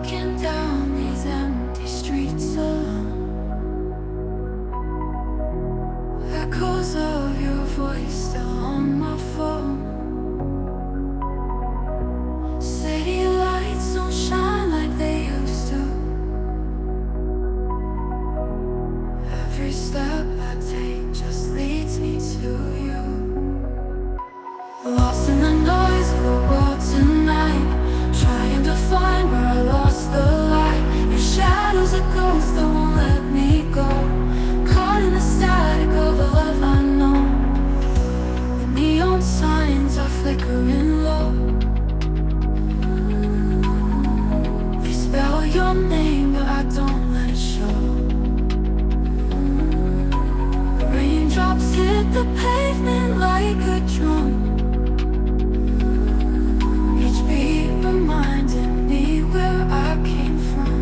walking down these empty streets alone. Echoes of your voice still on my phone. City lights don't shine like they used to. Every step I take just leads me to you. Lost in the noise of the world tonight, trying to find where I lost the light. Your shadow's a ghost that won't let me go, caught in the static of a love I know. The neon signs are flickering low. They spell your name but I don't let it show. Raindrops hit the pavement like a drum, reminding me where I came from.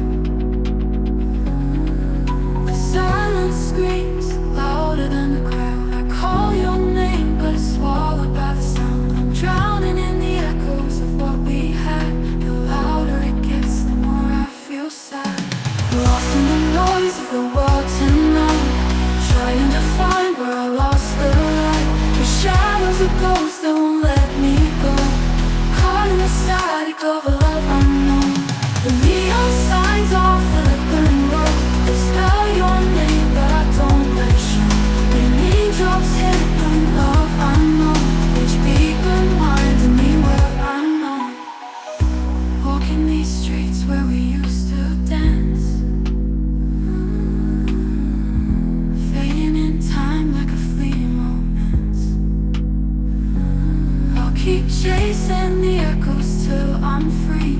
The silence screams louder than the crowd. I call your name but it's swallowed by the sound. I'm drowning in the echoes of what we had. The louder it gets, the more I feel sad. Lost in the noise of the world tonight, trying to find where I lost the light. Your shadow's a ghost that won't let me go, caught in the static of a love unknown. The neon signs are flickering low. They spell your name but I don't let it show. The raindrops hit on love I know. Each beat reminding me where I know. Walking these streets where we used to dance, fading in time like a fleeting romance. I'll keep chasing the echoes till I'm free,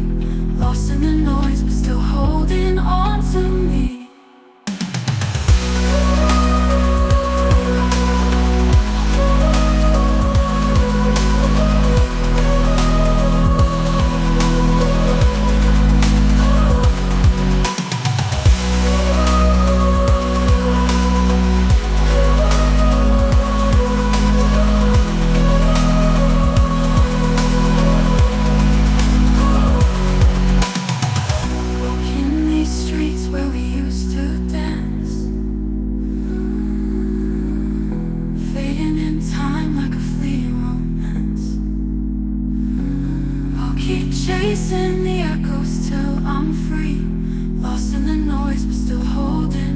lost in the noise but still holding on to me. Keep chasing the echoes till I'm free, lost in the noise but still holding